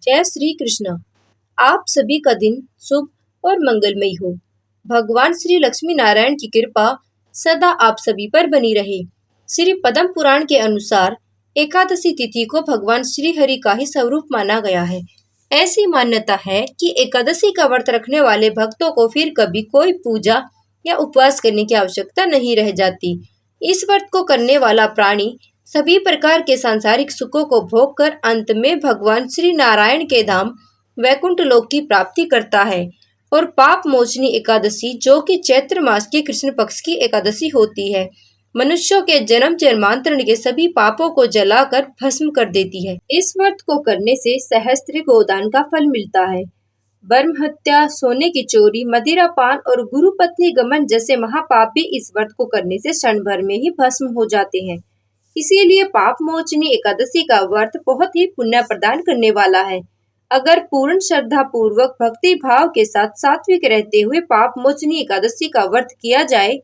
जय श्री कृष्ण। आप सभी का दिन शुभ और मंगलमय हो। भगवान श्री लक्ष्मी नारायण की कृपा सदा आप सभी पर बनी रहे। श्री पद्म पुराण के अनुसार एकादशी तिथि को भगवान श्री हरि का ही स्वरूप माना गया है। ऐसी मान्यता है कि एकादशी का व्रत रखने वाले भक्तों को फिर कभी कोई पूजा या उपवास करने की आवश्यकता नहीं रह जाती। इस व्रत को करने वाला प्राणी सभी प्रकार के सांसारिक सुखों को भोग कर अंत में भगवान श्री नारायण के धाम वैकुंठ लोक की प्राप्ति करता है। और पाप मोचनी एकादशी, जो कि चैत्र मास की कृष्ण पक्ष की एकादशी होती है, मनुष्यों के जन्म जन्मांतर के सभी पापों को जलाकर भस्म कर देती है। इस व्रत को करने से सहस्त्र गोदान का फल मिलता है। ब्रह्म हत्या, सोने की चोरी, मदिरा पान और गुरु पत्नी गमन जैसे महापाप भी इस व्रत को करने से क्षण भर में ही भस्म हो जाते हैं। इसीलिए पाप मोचनी एकादशी का व्रत बहुत ही पुण्य प्रदान करने वाला है। अगर पूर्ण श्रद्धा पूर्वक भक्ति भाव के साथ सात्विक रहते हुए पाप मोचनी एकादशी का व्रत किया जाए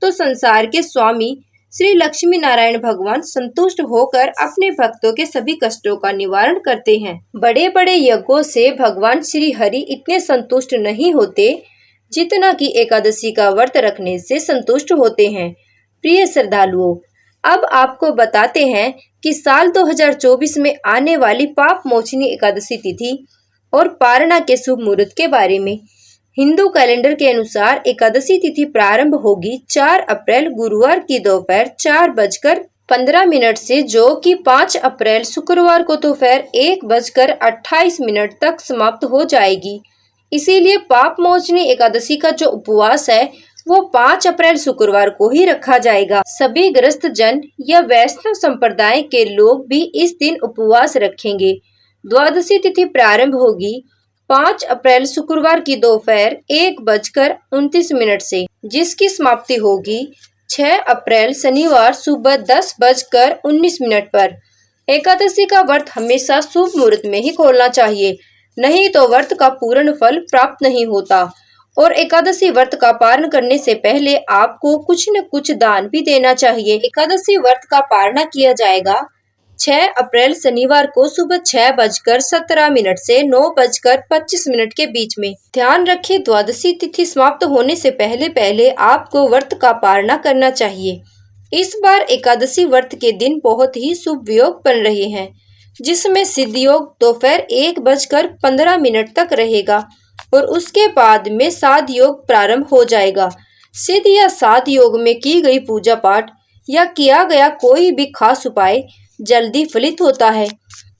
तो संसार के स्वामी श्री लक्ष्मी नारायण भगवान संतुष्ट होकर अपने भक्तों के सभी कष्टों का निवारण करते हैं। बड़े बड़े यज्ञों से भगवान श्री हरि इतने संतुष्ट नहीं होते जितना कि एकादशी का व्रत रखने से संतुष्ट होते हैं। प्रिय श्रद्धालुओं, अब आपको बताते हैं कि साल 2024 में आने वाली पाप मोचनी एकादशी तिथि और पारणा के शुभ मुहूर्त के बारे में। हिंदू कैलेंडर के अनुसार एकादशी तिथि प्रारंभ होगी 4 अप्रैल गुरुवार की दोपहर 4:15 से, जो कि 5 अप्रैल शुक्रवार को दोपहर 1:28 तक समाप्त हो जाएगी। इसीलिए पाप मोचनी एकादशी का जो उपवास है वो 5 अप्रैल शुक्रवार को ही रखा जाएगा। सभी गृहस्थ जन या वैष्णव संप्रदाय के लोग भी इस दिन उपवास रखेंगे। द्वादशी तिथि प्रारंभ होगी 5 अप्रैल शुक्रवार की दोपहर 1:29 से, जिसकी समाप्ति होगी 6 अप्रैल शनिवार सुबह 10:19 पर। एकादशी का व्रत हमेशा शुभ मुहूर्त में ही खोलना चाहिए, नहीं तो व्रत का पूर्ण फल प्राप्त नहीं होता। और एकादशी व्रत का पारण करने से पहले आपको कुछ न कुछ दान भी देना चाहिए। एकादशी व्रत का पारणा किया जाएगा 6 अप्रैल शनिवार को सुबह 6:17 से 9:25 के बीच में। ध्यान रखें, द्वादशी तिथि समाप्त होने से पहले पहले आपको व्रत का पारणा करना चाहिए। इस बार एकादशी व्रत के दिन बहुत ही शुभ योग बन रहे हैं, जिसमें सिद्ध योग दोपहर 1:15 तक रहेगा और उसके बाद में साध योग प्रारंभ हो जाएगा। सिद्ध या साध योग में की गई पूजा पाठ या किया गया कोई भी खास उपाय जल्दी फलित होता है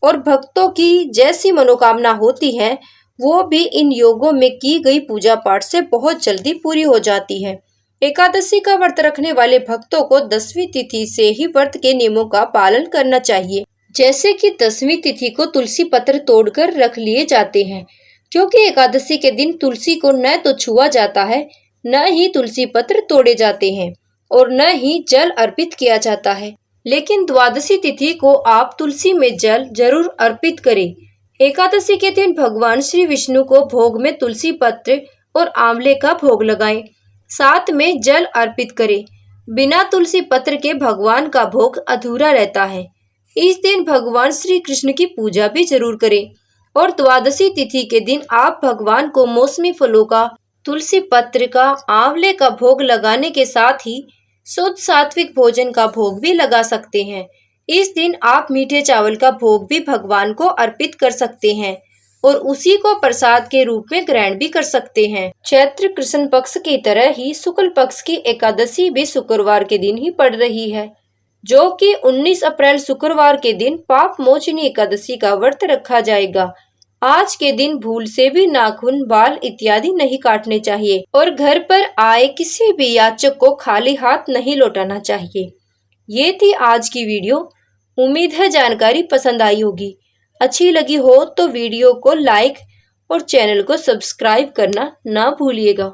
और भक्तों की जैसी मनोकामना होती है वो भी इन योगों में की गई पूजा पाठ से बहुत जल्दी पूरी हो जाती है। एकादशी का व्रत रखने वाले भक्तों को 10वीं तिथि से ही व्रत के नियमों का पालन करना चाहिए, जैसे कि 10वीं तिथि को तुलसी पत्र तोड़कर रख लिए जाते हैं, क्योंकि एकादशी के दिन तुलसी को न तो छुआ जाता है, न ही तुलसी पत्र तोड़े जाते हैं और न ही जल अर्पित किया जाता है। लेकिन द्वादशी तिथि को आप तुलसी में जल जरूर अर्पित करें। एकादशी के दिन भगवान श्री विष्णु को भोग में तुलसी पत्र और आंवले का भोग लगाएं, साथ में जल अर्पित करें। बिना तुलसी पत्र के भगवान का भोग अधूरा रहता है। इस दिन भगवान श्री कृष्ण की पूजा भी जरूर करें। और द्वादशी तिथि के दिन आप भगवान को मौसमी फलों का, तुलसी पत्र का, आंवले का भोग लगाने के साथ ही शुद्ध सात्विक भोजन का भोग भी लगा सकते हैं। इस दिन आप मीठे चावल का भोग भी भगवान को अर्पित कर सकते हैं और उसी को प्रसाद के रूप में ग्रहण भी कर सकते हैं। चैत्र कृष्ण पक्ष की तरह ही शुक्ल पक्ष की एकादशी भी शुक्रवार के दिन ही पड़ रही है, जो कि 19 अप्रैल शुक्रवार के दिन पाप मोचनी एकादशी का व्रत रखा जाएगा। आज के दिन भूल से भी नाखून, बाल इत्यादि नहीं काटने चाहिए और घर पर आए किसी भी याचक को खाली हाथ नहीं लौटाना चाहिए। ये थी आज की वीडियो। उम्मीद है जानकारी पसंद आई होगी। अच्छी लगी हो तो वीडियो को लाइक और चैनल को सब्सक्राइब करना ना भूलिएगा।